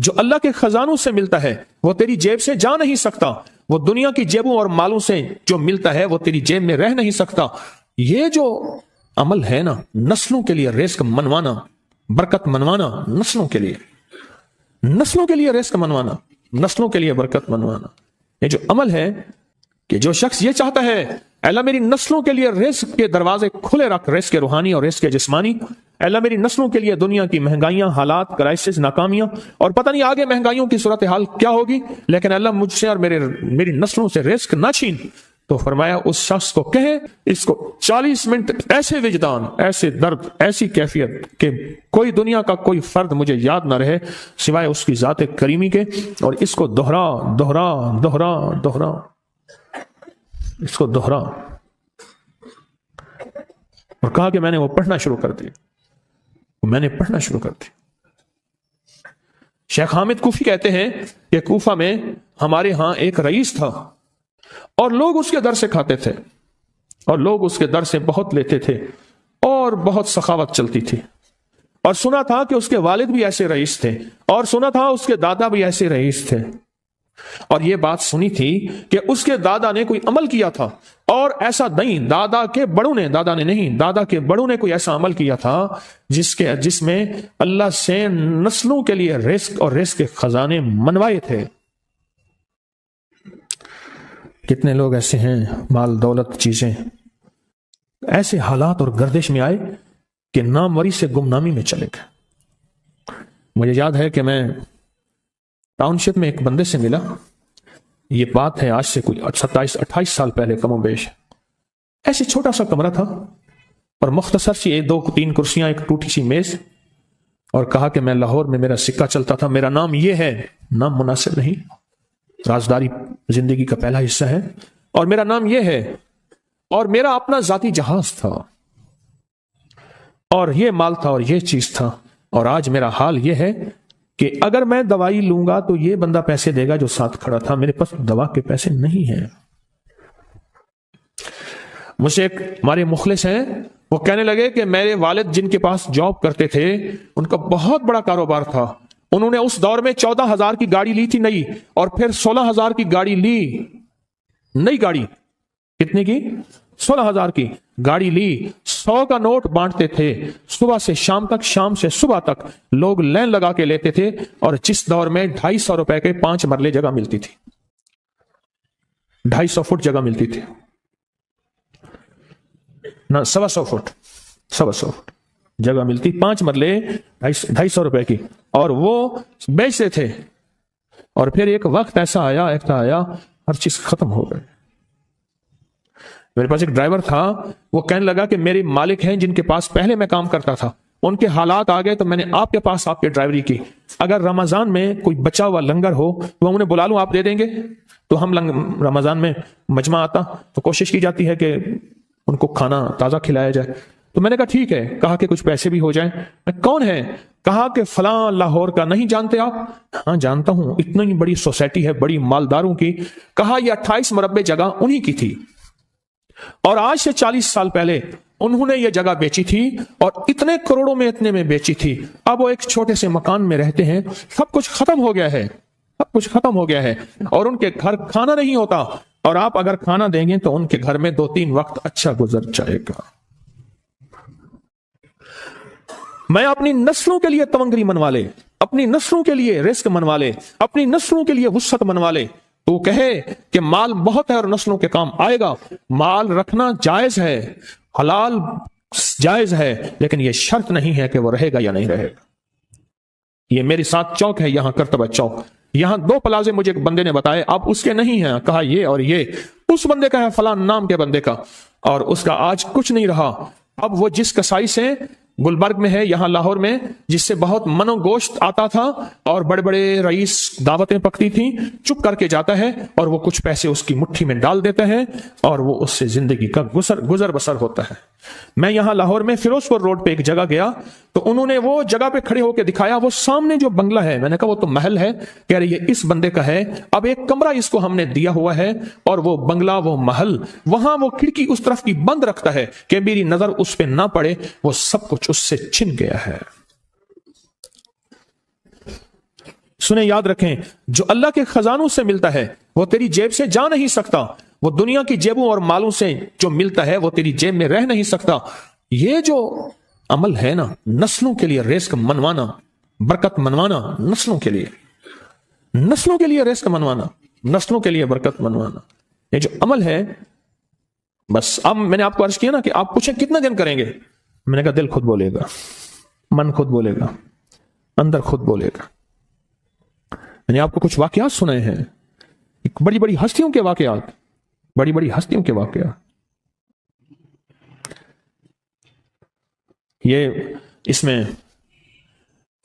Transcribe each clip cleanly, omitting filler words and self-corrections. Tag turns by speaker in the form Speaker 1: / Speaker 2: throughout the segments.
Speaker 1: جو اللہ کے خزانوں سے ملتا ہے وہ تیری جیب سے جا نہیں سکتا، وہ دنیا کی جیبوں اور مالوں سے جو ملتا ہے وہ تیری جیب میں رہ نہیں سکتا۔ یہ جو عمل ہے نا، نسلوں کے لیے رزق منوانا، برکت منوانا، نسلوں کے لیے رزق منوانا، نسلوں کے لیے برکت منوانا، یہ جو عمل ہے کہ جو شخص یہ چاہتا ہے اللہ میری نسلوں کے لیے رزق کے دروازے کھلے رکھ، رزق کے روحانی اور رزق کے جسمانی، اللہ میری نسلوں کے لیے دنیا کی مہنگائیاں، حالات، کرائسس، ناکامیاں، اور پتہ نہیں آگے مہنگائیوں کی صورتحال کیا ہوگی، لیکن اللہ مجھ سے اور میری نسلوں سے رزق نہ چھین۔ تو فرمایا اس شخص کو کہے، اس کو 40 منٹ ایسے وجدان، ایسے درد، ایسی کیفیت کہ کوئی دنیا کا کوئی فرد مجھے یاد نہ رہے سوائے اس کی ذات کریمی کے، اور اس کو دہرا دہرا دہرا دہرا، اس کو دہرا، اور کہا کہ میں نے وہ پڑھنا شروع کر دی، شیخ حامد کوفی کہتے ہیں کہ کوفہ میں ہمارے ہاں ایک رئیس تھا اور لوگ اس کے در سے کھاتے تھے اور لوگ اس کے در سے بہت لیتے تھے اور بہت سخاوت چلتی تھی، اور سنا تھا کہ اس کے والد بھی ایسے رئیس تھے اور سنا تھا اس کے دادا بھی ایسے رئیس تھے، اور یہ بات سنی تھی کہ اس کے دادا نے کوئی عمل کیا تھا، اور ایسا نہیں، دادا کے بڑوں نے کوئی ایسا عمل کیا تھا جس میں اللہ سے نسلوں کے لیے رزق اور رزق کے خزانے منوائے تھے۔ کتنے لوگ ایسے ہیں، مال دولت چیزیں، ایسے حالات اور گردش میں آئے کہ ناموری سے گمنامی میں چلے گئے۔ مجھے یاد ہے کہ میں ٹاؤن شپ میں ایک بندے سے ملا، یہ بات ہے آج سے کوئی 27-28 سال پہلے کم و بیش، ایسے چھوٹا سا کمرہ تھا اور مختصر سی 1-2-3 کرسیاں، ایک ٹوٹی سی میز، اور کہا کہ میں لاہور میں میرا سکہ چلتا تھا، میرا نام یہ ہے، نام مناسب نہیں، رازداری زندگی کا پہلا حصہ ہے، اور میرا نام یہ ہے، اور میرا اپنا ذاتی جہاز تھا، اور یہ مال تھا اور یہ چیز تھا، اور آج میرا حال یہ ہے کہ اگر میں دوائی لوں گا تو یہ بندہ پیسے دے گا جو ساتھ کھڑا تھا، میرے پاس دوا کے پیسے نہیں ہیں۔ مجھ سے ایک ہمارے مخلص ہیں، وہ کہنے لگے کہ میرے والد جن کے پاس جاب کرتے تھے ان کا بہت بڑا کاروبار تھا، انہوں نے اس دور میں 14,000 کی گاڑی لی تھی نئی، اور پھر 16,000 کی گاڑی لی، نئی گاڑی، کتنے کی؟ 16,000 کی گاڑی لی، 100 کا نوٹ بانٹتے تھے، صبح سے شام تک، شام سے صبح تک لوگ لین لگا کے لیتے تھے، اور جس دور میں 250 روپے کے 5 مرلے جگہ ملتی تھی، 250 فٹ جگہ ملتی تھی، نہ 125 فٹ، 125 فٹ جگہ ملتی، 5 مرلے 250 روپے کی، اور وہ بیچتے تھے۔ اور پھر ایک وقت ایسا آیا ہر چیز ختم ہو گئی۔ میرے پاس ایک ڈرائیور تھا، وہ کہنے لگا کہ میرے مالک ہیں جن کے پاس پہلے میں کام کرتا تھا، ان کے حالات آ گئے تو میں نے آپ کے پاس آپ کے ڈرائیوری کی، اگر رمضان میں کوئی بچا ہوا لنگر ہو تو میں انہیں بلا لوں، آپ دے دیں گے؟ تو ہم رمضان میں مجمع آتا تو کوشش کی جاتی ہے کہ ان کو کھانا تازہ کھلایا جائے، تو میں نے کہا ٹھیک ہے، کہا کہ کچھ پیسے بھی ہو جائیں۔ میں کون ہے؟ کہا کہ فلاں لاہور کا، نہیں جانتے آپ؟ ہاں جانتا ہوں، اتنی بڑی سوسائٹی ہے، بڑی مالداروں کی۔ کہا یہ 28 مربع جگہ انہی کی تھی، اور آج سے 40 سال پہلے انہوں نے یہ جگہ بیچی تھی، اور اتنے کروڑوں میں اتنے میں بیچی تھی، اب وہ ایک چھوٹے سے مکان میں رہتے ہیں، سب کچھ ختم ہو گیا ہے، سب کچھ ختم ہو گیا ہے، اور ان کے گھر کھانا نہیں ہوتا، اور آپ اگر کھانا دیں گے تو ان کے گھر میں 2-3 وقت اچھا گزر جائے گا۔ میں اپنی نسلوں کے لیے تونگری منوا لے، اپنی نسلوں کے لیے رزق منوا لے، اپنی نسلوں کے لیے وسعت منوا لے، تو کہے کہ مال بہت ہے اور نسلوں کے کام آئے گا۔ مال رکھنا جائز ہے، حلال جائز ہے، لیکن یہ شرط نہیں ہے کہ وہ رہے گا یا نہیں رہے گا۔ یہ میرے ساتھ چوک ہے یہاں، کرتبہ چوک، یہاں 2 پلازے مجھے ایک بندے نے بتائے، اب اس کے نہیں ہیں، کہا یہ اور یہ اس بندے کا ہے، فلاں نام کے بندے کا، اور اس کا آج کچھ نہیں رہا۔ اب وہ جس کسائی سے گلبرگ میں ہے، یہاں لاہور میں، جس سے بہت من و گوشت آتا تھا اور بڑے بڑے رئیس دعوتیں پکتی تھیں، چپ کر کے جاتا ہے اور وہ کچھ پیسے اس کی مٹھی میں ڈال دیتا ہے اور وہ اس سے زندگی کا گزر بسر ہوتا ہے۔ میں یہاں لاہور میں فیروز پور روڈ پہ ایک جگہ گیا تو انہوں نے وہ جگہ پہ کھڑے ہو کے دکھایا، وہ سامنے جو بنگلہ ہے، میں نے کہا وہ تو محل ہے، کہہ رہے یہ اس بندے کا ہے، اب ایک کمرہ اس کو ہم نے دیا ہوا ہے اور وہ بنگلہ، وہ محل، وہاں وہ کھڑکی اس طرف کی بند رکھتا ہے کہ میری نظر اس پہ نہ پڑے، وہ سب کچھ اس سے چھن گیا ہے۔ سنیں، یاد رکھیں، جو اللہ کے خزانوں سے ملتا ہے وہ تیری جیب سے جا نہیں سکتا، وہ دنیا کی جیبوں اور مالوں سے جو ملتا ہے وہ تیری جیب میں رہ نہیں سکتا۔ یہ جو عمل ہے نا، نسلوں کے لیے رزق منوانا، برکت منوانا، نسلوں کے لیے رزق منوانا، نسلوں کے لیے برکت منوانا، یہ جو عمل ہے، بس اب میں نے آپ کو عرض کیا نا کہ آپ پوچھیں کتنا دن کریں گے، میں نے کہا دل خود بولے گا، من خود بولے گا، اندر خود بولے گا۔ میں نے آپ کو کچھ واقعات سنائے ہیں، بڑی بڑی ہستیوں کے واقعات، بڑی بڑی ہستیوں کے واقعات۔ یہ اس میں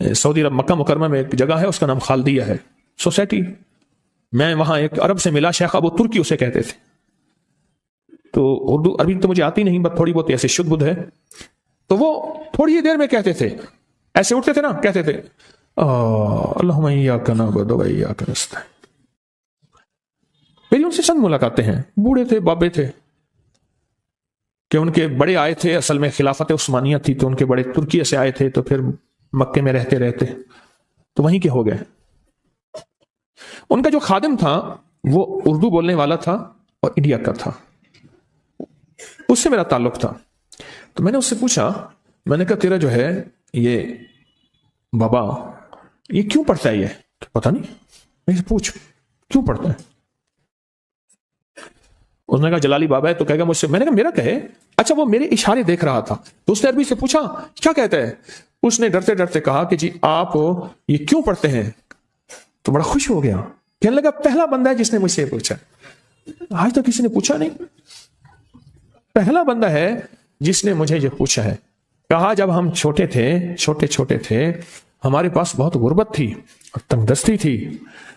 Speaker 1: سعودی عرب مکہ مکرمہ میں ایک جگہ ہے، اس کا نام خالدیہ ہے سوسائٹی۔ میں وہاں ایک عرب سے ملا، شیخ ابو ترکی اسے کہتے تھے، تو اردو عربی تو مجھے آتی نہیں، بس تھوڑی بہت ایسے شدھ بدھ ہے، تو وہ تھوڑی ہی دیر میں کہتے تھے، ایسے اٹھتے تھے نا، کہتے تھے اللہم ایاک نعبد و ایاک نستعین۔ میری ان سے چند ملاقاتیں ہیں، بوڑھے تھے، بابے تھے، کہ ان کے بڑے آئے تھے، اصل میں خلافت عثمانیہ تھی تو ان کے بڑے ترکیہ سے آئے تھے، تو پھر مکے میں رہتے رہتے تو وہیں کے ہو گئے۔ ان کا جو خادم تھا وہ اردو بولنے والا تھا اور انڈیا کا تھا، اس سے میرا تعلق تھا۔ تو میں نے اس سے پوچھا، میں نے کہا تیرا جو ہے یہ بابا یہ کیوں پڑھتا ہے؟ یہ پتہ نہیں، میں سے پوچھ کیوں پڑھتا ہے؟ اس نے کہا جلالی بابا ہے تو کہے گا مجھ سے۔ میں نے کہا میرا کہے؟ اچھا، وہ میرے اشارے دیکھ رہا تھا، تو اس نے عربی سے پوچھا کیا کہتا ہے؟ اس نے ڈرتے ڈرتے کہا کہ جی آپ یہ کیوں پڑھتے ہیں؟ تو بڑا خوش ہو گیا، کہنے لگا پہلا بندہ ہے جس نے مجھ سے پوچھا، آج تو کسی نے پوچھا نہیں، پہلا بندہ ہے جس نے مجھے یہ پوچھا ہے۔ کہا جب ہم چھوٹے تھے ہمارے پاس بہت غربت تھی اور تنگ دستی تھی،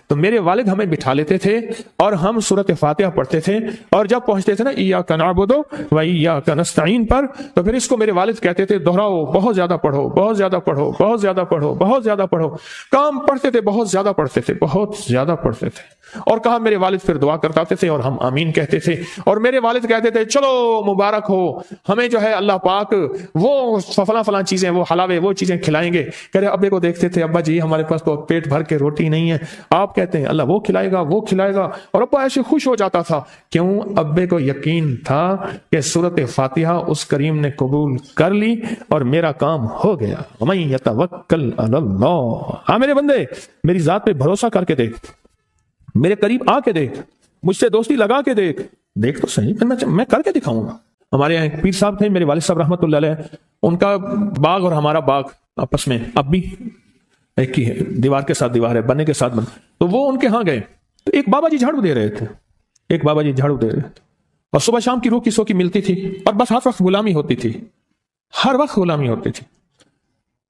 Speaker 1: تو میرے والد ہمیں بٹھا لیتے تھے اور ہم سورۃ فاتحہ پڑھتے تھے، اور جب پہنچتے تھے نا ایاک نعبد و ایاک نستعین پر، تو پھر اس کو میرے والد کہتے تھے دہراؤ، بہت زیادہ پڑھو، بہت زیادہ پڑھو، بہت زیادہ پڑھو، بہت زیادہ پڑھو۔ کام پڑھتے تھے، بہت زیادہ پڑھتے تھے، بہت زیادہ پڑھتے تھے، اور کہا میرے والد پھر دعا کرتے تھے اور ہم آمین کہتے تھے، اور میرے والد کہتے تھے چلو مبارک ہو، ہمیں جو ہے اللہ پاک وہ فلاں فلاں چیزیں، وہ حلاوے، وہ چیزیں کھلائیں گے۔ کہہ رہے ابے کو دیکھتے تھے، ابا جی ہمارے پاس تو پیٹ بھر کے روٹی نہیں ہے، آپ کہتے ہیں اللہ وہ کھلائے گا، وہ کھلائے گا، اور ابا ایسے خوش ہو جاتا تھا۔ کیوں؟ ابے کو یقین تھا کہ سورۃ فاتحہ اس کریم نے قبول کر لی اور میرا کام ہو گیا۔ وَمَن يَتَوَكَّلْ عَلَى اللَّهِ۔ ہاں میرے بندے، میری ذات پہ بھروسہ کر کے دیکھ، میرے قریب آ کے دیکھ، مجھ سے دوستی لگا کے دیکھ تو صحیح، میں کر کے دکھاؤں گا۔ ہمارے یہاں ایک پیر صاحب تھے، میرے والد صاحب رحمۃ اللہ علیہ، ان کا باغ اور ہمارا باغ آپس میں اب بھی ایک ہی ہے، دیوار کے ساتھ دیوار ہے، بننے کے ساتھ بن۔ تو وہ ان کے ہاں گئے تو ایک بابا جی جھاڑو دے رہے تھے، اور صبح شام کی روح کی سو کی ملتی تھی، اور بس ہر وقت غلامی ہوتی تھی، ہر وقت غلامی ہوتی تھی۔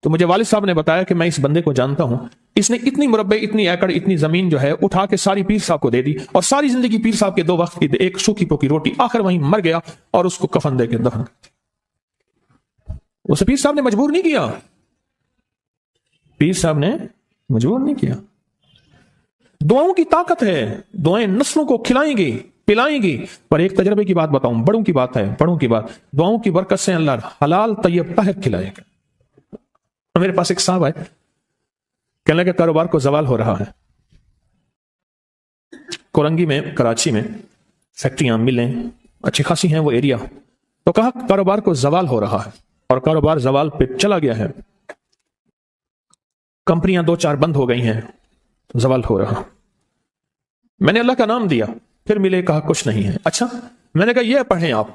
Speaker 1: تو مجھے والد صاحب نے بتایا کہ میں اس بندے کو جانتا ہوں، اس نے اتنی مربع، اتنی ایکڑ، اتنی زمین جو ہے اٹھا کے ساری پیر صاحب کو دے دی، اور ساری زندگی پیر صاحب کے 2 وقت کی ایک سوکھی پوکی روٹی، آخر وہیں مر گیا اور اس کو کفن دے کے دفن کر۔ اسے پیر صاحب نے مجبور نہیں کیا، پیر صاحب نے مجبور نہیں کیا۔ دعاؤں کی طاقت ہے، دعائیں نسلوں کو کھلائیں گی، پلائیں گی۔ پر ایک تجربے کی بات بتاؤں، بڑوں کی بات ہے، بڑوں کی بات، دعاؤں کی برکت سے اللہ حلال طیب طاہر کھلائے گا۔ میرے پاس ایک صاحب ہے، کہنے لگے کاروبار کو زوال ہو رہا ہے، کورنگی میں، کراچی میں فیکٹریاں، ملیں اچھی خاصی ہیں وہ ایریا، تو کہا کاروبار کو زوال ہو رہا ہے، اور کاروبار زوال پہ چلا گیا ہے، کمپنیاں 2-4 بند ہو گئی ہیں، زوال ہو رہا۔ میں نے اللہ کا نام دیا، پھر ملے، کہا کچھ نہیں ہے۔ اچھا، میں نے کہا یہ پڑھیں آپ،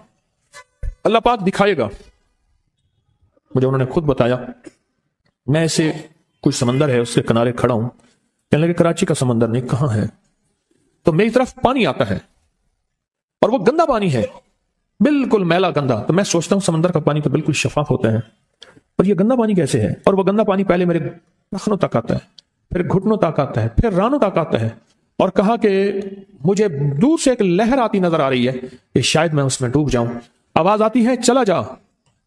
Speaker 1: اللہ پاک دکھائے گا۔ مجھے انہوں نے خود بتایا، میں ایسے کوئی سمندر ہے اس کے کنارے کھڑا ہوں، کہنے لگے کراچی کا سمندر نہیں، کہاں ہے؟ تو میری طرف پانی آتا ہے اور وہ گندا پانی ہے، بالکل میلا گندا۔ تو میں سوچتا ہوں سمندر کا پانی تو بالکل شفاف ہوتا ہے، اور یہ گندا پانی کیسے ہے؟ اور وہ گندا پانی پہلے میرے نخنوں تک آتا ہے، پھر گھٹنوں تک آتا ہے، پھر رانوں تک آتا ہے، اور کہا کہ مجھے دور سے ایک لہر آتی نظر آ رہی ہے کہ شاید میں اس میں ڈوب جاؤں۔ آواز آتی ہے چلا جا،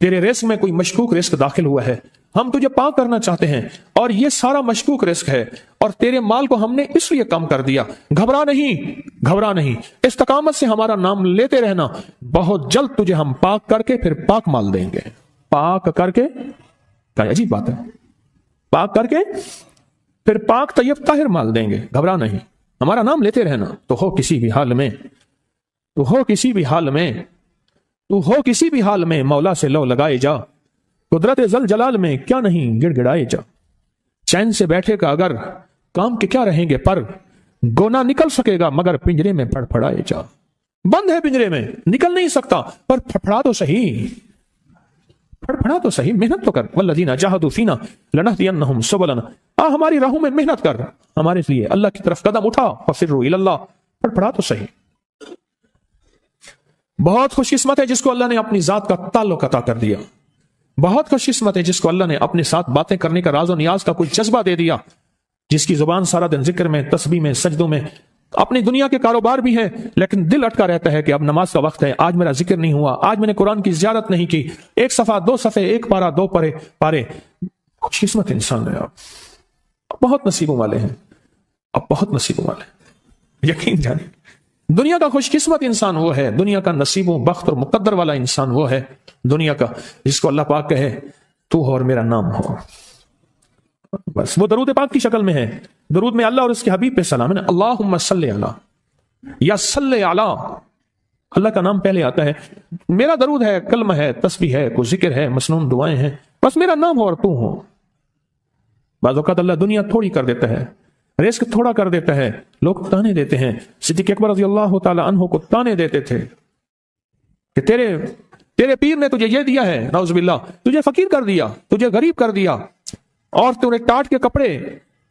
Speaker 1: تیرے رزق میں کوئی مشکوک رزق داخل ہوا ہے، ہم تجھے پاک کرنا چاہتے ہیں، اور یہ سارا مشکوک رزق ہے، اور تیرے مال کو ہم نے اس لیے کم کر دیا۔ گھبرا نہیں، استقامت سے ہمارا نام لیتے رہنا، بہت جلد تجھے ہم پاک کر کے پھر پاک مال دیں گے۔ پاک کر کے، کیا عجیب بات ہے، پاک کر کے پھر پاک طیب طاہر مال دیں گے، گھبرا نہیں، ہمارا نام لیتے رہنا، تو ہو کسی بھی حال میں، تو ہو کسی بھی حال میں، تو ہو کسی بھی حال میں مولا سے لو لگائے جا، قدرت ذل جلال میں کیا نہیں گڑ گڑائے جا، چین سے بیٹھے کا اگر کام کے کیا رہیں گے پر، گونا نکل سکے گا مگر پنجرے میں پھڑ پھڑائے جا، بند ہے پنجرے میں نکل نہیں سکتا پر پھڑپھڑا تو صحیح، پھڑپھڑا تو صحیح، محنت تو کر، والذین جاہدوا فینا لنہدینہم سبلنا، ہماری راہوں میں محنت کر، ہمارے لیے اللہ کی طرف قدم اٹھا، ففروا الی اللہ، پھڑپھڑا تو صحیح۔ بہت خوش قسمت ہے جس کو اللہ نے اپنی ذات کا تعلق عطا کر دیا، بہت خوش قسمت ہے جس کو اللہ نے اپنے ساتھ باتیں کرنے کا راز و نیاز کا کوئی جذبہ دے دیا، جس کی زبان سارا دن ذکر میں، تسبیح میں، سجدوں میں، اپنی دنیا کے کاروبار بھی ہے لیکن دل اٹکا رہتا ہے کہ اب نماز کا وقت ہے، آج میرا ذکر نہیں ہوا، آج میں نے قرآن کی زیارت نہیں کی، ایک صفحہ، دو صفحے، ایک پارہ، دو پارے۔ خوش قسمت انسان ہے آپ بہت نصیبوں والے ہیں، آپ بہت نصیبوں والے ہیں، یقین جانیں۔ دنیا کا خوش قسمت انسان وہ ہے، دنیا کا نصیبوں، بخت اور مقدر والا انسان وہ ہے دنیا کا جس کو اللہ پاک کہے تو ہو اور میرا نام ہو، بس وہ درود پاک کی شکل میں ہے۔ درود میں اللہ اور اس کے حبیب پہ سلام ہے، اللہم صلی علی یا صلی علی، اللہ کا نام پہلے آتا ہے، میرا درود ہے، کلمہ ہے، تسبیح ہے، کوئی ذکر ہے، مسنون دعائیں ہیں، بس میرا نام ہو اور تو ہو۔ بعض اوقات اللہ دنیا تھوڑی کر دیتا ہے، رزق تھوڑا کر دیتا ہے، لوگ تانے دیتے ہیں، صدیق اکبر رضی اللہ تعالی عنہ کو تانے دیتے تھے کہ تیرے پیر نے تجھے یہ دیا ہے، نعوذ باللہ، تجھے فقیر کر دیا، تجھے غریب کر دیا، اور تو نے ٹاٹ کے کپڑے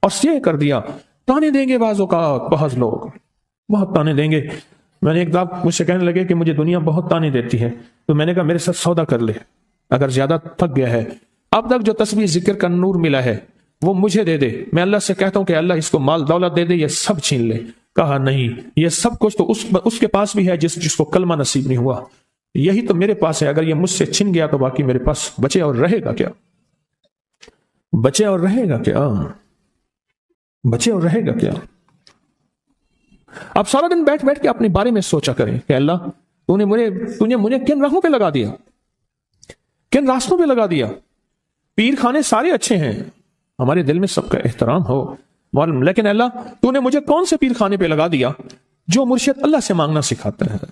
Speaker 1: اور سیہ کر دیا۔ تانے دیں گے بعض اوقات، بہت لوگ بہت تانے دیں گے۔ میں نے ایک دفعہ مجھ سے کہنے لگے کہ مجھے دنیا بہت تانے دیتی ہے، تو میں نے کہا میرے ساتھ سودا کر لے، اگر زیادہ تھک گیا ہے، اب تک جو تسبیح ذکر کا نور ملا ہے وہ مجھے دے دے، میں اللہ سے کہتا ہوں کہ اللہ اس کو مال دولت دے دے، یہ سب چھین لے۔ کہا نہیں، یہ سب کچھ تو اس کے پاس بھی ہے جس کو کلمہ نصیب نہیں ہوا، یہی تو میرے پاس ہے، اگر یہ مجھ سے چھن گیا تو باقی میرے پاس بچے اور رہے گا کیا؟ بچے اور رہے گا کیا؟ بچے اور رہے گا کیا؟ آپ سارا دن بیٹھ کے اپنے بارے میں سوچا کریں کہ اللہ تو نے مجھے کن راہوں پہ لگا دیا، کن راستوں پہ لگا دیا۔ پیر خانے سارے اچھے ہیں، ہمارے دل میں سب کا احترام ہو، لیکن اللہ تو نے مجھے کون سے پیر خانے پہ لگا دیا جو مرشد اللہ سے مانگنا سکھاتا ہے؟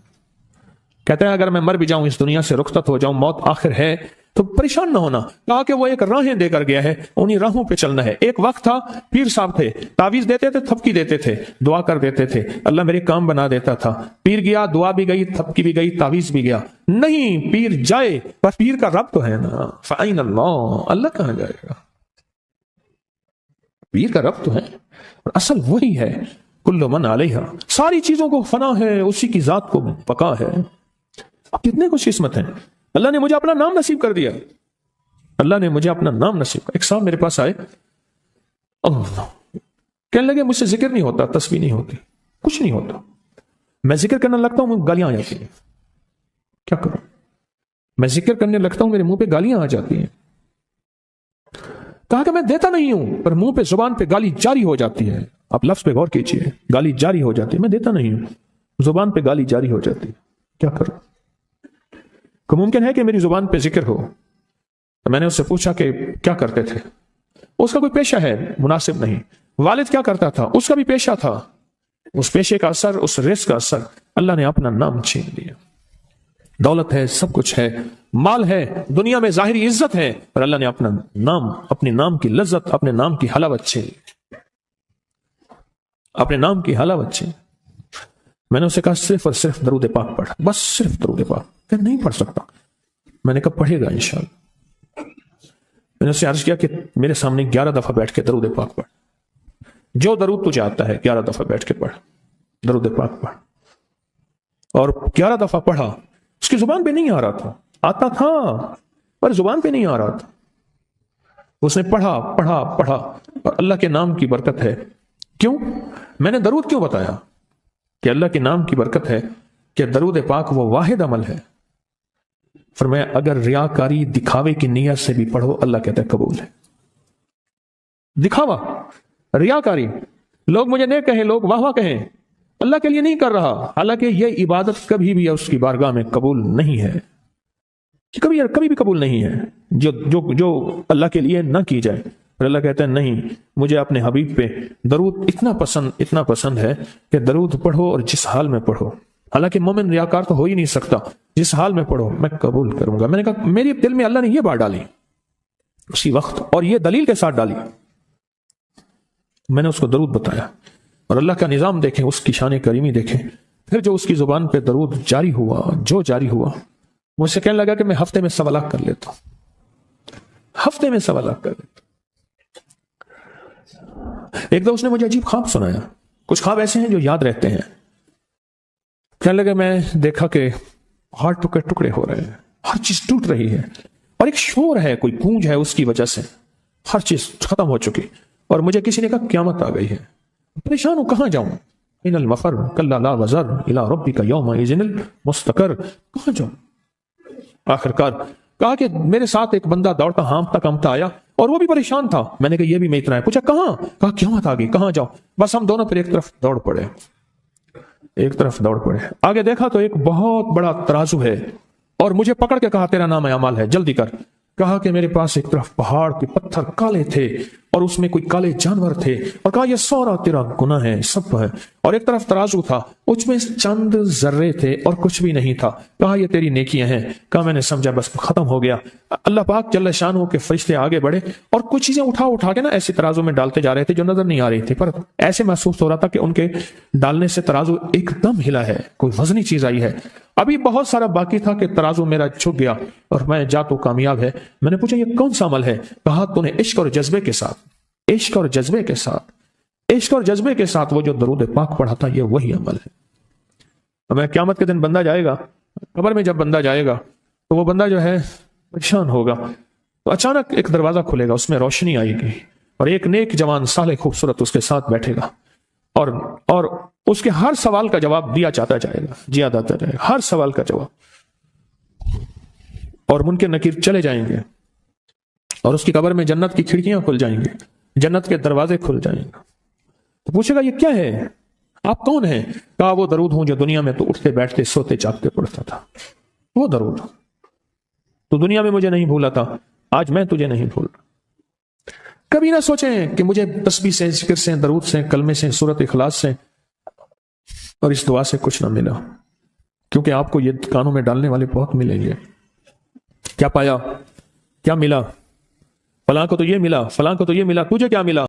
Speaker 1: کہتا ہے اگر میں مر بھی جاؤں، اس دنیا سے رخصت ہو جاؤں، موت آخر ہے، تو پریشان نہ ہونا، کہا کہ وہ ایک راہیں دے کر گیا ہے، انہی راہوں پہ چلنا ہے۔ ایک وقت تھا پیر صاحب تھے، تعویذ دیتے تھے، تھپکی دیتے تھے، دعا کر دیتے تھے، اللہ میرے کام بنا دیتا تھا۔ پیر گیا، دعا بھی گئی، تھپکی بھی گئی، تعویذ بھی گیا۔ نہیں، پیر جائے پر پیر کا رب تو ہے نا، فَأَيْنَ اللَّهُ، اللہ کہاں جائے گا؟ پیر کا رب تو ہے، اور اصل وہی ہے، کل من علیہا، ساری چیزوں کو فنا ہے، اسی کی ذات کو بقا ہے۔ کتنے خوش قسمت ہیں، اللہ نے مجھے اپنا نام نصیب کر دیا، اللہ نے مجھے اپنا نام نصیب کر۔ ایک صاحب میرے پاس آئے، اللہ کہنے لگے مجھ سے ذکر نہیں ہوتا، تسبیح نہیں ہوتی، کچھ نہیں ہوتا، میں ذکر کرنے لگتا ہوں مجھے گالیاں آ جاتی ہیں، کیا کروں؟ میں ذکر کرنے لگتا ہوں میرے منہ پہ گالیاں آ جاتی ہیں۔ کہا کہ میں دیتا نہیں ہوں، پر منہ پہ زبان پہ گالی جاری ہو جاتی ہے، آپ لفظ پہ غور کیجئے، گالی جاری ہو جاتی ہے، میں دیتا نہیں ہوں، زبان پہ گالی جاری ہو جاتی ہے، کیا کروں؟ کہ ممکن ہے کہ میری زبان پہ ذکر ہو۔ تو میں نے اس سے پوچھا کہ کیا کرتے تھے؟ اس کا کوئی پیشہ ہے مناسب نہیں۔ والد کیا کرتا تھا؟ اس کا بھی پیشہ تھا، اس پیشے کا اثر، اس رزق کا اثر، اللہ نے اپنا نام چھین لیا۔ دولت ہے، سب کچھ ہے، مال ہے، دنیا میں ظاہری عزت ہے، پر اللہ نے اپنا نام، اپنے نام کی لذت، اپنے نام کی حلاوت چھین لی، اپنے نام کی حلاوت چھین۔ میں نے اسے کہا صرف اور صرف درود پاک پڑھ، بس صرف درود پاک۔ کہ نہیں پڑھ سکتا۔ میں نے کہا پڑھے گا انشاءاللہ۔ میں نے اسے عرض کیا کہ میرے سامنے 11 دفعہ بیٹھ کے درود پاک پڑھ، جو درود تجھے آتا ہے 11 دفعہ بیٹھ کے پڑھ، درود پاک پڑھ۔ اور 11 دفعہ پڑھا، اس کی زبان پہ نہیں آ رہا تھا، آتا تھا پر زبان پہ نہیں آ رہا تھا۔ اس نے پڑھا پڑھا پڑھا، اور اللہ کے نام کی برکت ہے۔ کیوں؟ میں نے درود کیوں بتایا؟ کہ اللہ کے نام کی برکت ہے کہ درود پاک وہ واحد عمل ہے، فرمایا اگر ریاکاری، دکھاوے کی نیت سے بھی پڑھو، اللہ کہتا ہے قبول ہے۔ دکھاوا، ریاکاری، لوگ مجھے نیک کہیں، لوگ واہ واہ کہیں، اللہ کے لیے نہیں کر رہا، حالانکہ یہ عبادت کبھی بھی اس کی بارگاہ میں قبول نہیں ہے، کبھی بھی قبول نہیں ہے جو اللہ کے لیے نہ کی جائے۔ پھر اللہ کہتے ہیں نہیں، مجھے اپنے حبیب پہ درود اتنا پسند ہے کہ درود پڑھو اور جس حال میں پڑھو، حالانکہ مومن ریاکار تو ہو ہی نہیں سکتا، جس حال میں پڑھو میں قبول کروں گا۔ میں نے کہا میری دل میں اللہ نے یہ بات ڈالی اسی وقت، اور یہ دلیل کے ساتھ ڈالی۔ میں نے اس کو درود بتایا، اور اللہ کا نظام دیکھیں، اس کی شان کریمی دیکھیں۔ پھر جو اس کی زبان پہ درود جاری ہوا، مجھ سے کہنے لگا کہ میں ہفتے میں 1.25 لاکھ کر لیتا ہوں، ہفتے میں 1.25 لاکھ کر لیتا ہوں۔ ایک دو اس نے مجھے عجیب خواب سنایا، کچھ خواب ایسے ہیں جو یاد رہتے ہیں۔ کہنے لگا میں دیکھا کہ پہاڑ ٹکڑے ٹکڑے ہو رہے ہیں، ہر چیز ٹوٹ رہی ہے، اور ایک شور ہے، کوئی گونج ہے، اس کی وجہ سے ہر چیز ختم ہو چکی، اور مجھے کسی نے کہا قیامت آ گئی ہے۔ پریشان ہوں، کہاں جاؤں؟ ان المفر کلا لا وزر الى ربک یومئذ المستقر، کہاں جاؤں؟ آخر کار کہا کہ میرے ساتھ ایک بندہ دوڑتا ہامتا کامتا آیا، اور وہ بھی پریشان تھا۔ میں نے کہا یہ بھی میں اتنا ہے، پوچھا کہاں؟ کہا قیامت آ گئی، کہاں جاؤں؟ بس ہم دونوں پھر ایک طرف دوڑ پڑے۔ آگے دیکھا تو ایک بہت بڑا ترازو ہے، اور مجھے پکڑ کے کہا تیرا نام اعمال ہے، جلدی کر۔ کہا کہ میرے پاس ایک طرف پہاڑ کے پتھر کالے تھے، اور اس میں کوئی کالے جانور تھے، اور کہا یہ سورا تیرا گناہ ہے، سب ہے۔ اور ایک طرف ترازو تھا، اس میں چند ذرے تھے اور کچھ بھی نہیں تھا۔ کہا یہ تیری نیکیاں ہیں۔ کہا میں نے سمجھا بس ختم ہو گیا۔ اللہ پاک جل شانہ کے فرشتے آگے بڑھے، اور کچھ چیزیں اٹھا کے نا ایسے ترازو میں ڈالتے جا رہے تھے جو نظر نہیں آ رہی تھی، پر ایسے محسوس ہو رہا تھا کہ ان کے ڈالنے سے ترازو ایک دم ہلا ہے، کوئی وزنی چیز آئی ہے۔ ابھی بہت سارا باقی تھا کہ ترازو میرا جھک گیا، اور میں جا تو کامیاب ہے۔ میں نے پوچھا یہ کون سا عمل ہے؟ کہا تو نے عشق اور جذبے کے ساتھ وہ جو درود پاک پڑھا تھا، یہ وہی عمل ہے۔ میں قیامت کے دن بندہ جائے گا قبر میں، جب بندہ جائے گا تو وہ بندہ جو ہے پریشان ہوگا، تو اچانک ایک دروازہ کھلے گا، اس میں روشنی آئے گی، اور ایک نیک جوان صالح خوبصورت اس کے ساتھ بیٹھے گا، اور اس کے ہر سوال کا جواب دیا جاتا جائے گا، ہر سوال کا جواب، اور منکر نکیر چلے جائیں گے، اور اس کی قبر میں جنت کی کھڑکیاں کھل جائیں گے، جنت کے دروازے کھل جائیں گے۔ تو پوچھے گا یہ کیا ہے؟ آپ کون ہیں؟ کہا وہ درود ہوں جو دنیا میں تو اٹھتے بیٹھتے سوتے جاگتے پڑھتا تھا، وہ درود۔ تو دنیا میں مجھے نہیں بھولا تھا، آج میں تجھے نہیں بھول رہا۔ کبھی نہ سوچیں کہ مجھے تسبیح سے، ذکر سے، درود سے، کلمے سے، سورۃ اخلاص سے اور اس دعا سے کچھ نہ ملا، کیونکہ آپ کو یہ کانوں میں ڈالنے والے بہت ملیں گے۔ کیا پایا؟ کیا ملا؟ فلاں کو تو یہ ملا، فلاں کو تو یہ ملا، تجھے کیا ملا؟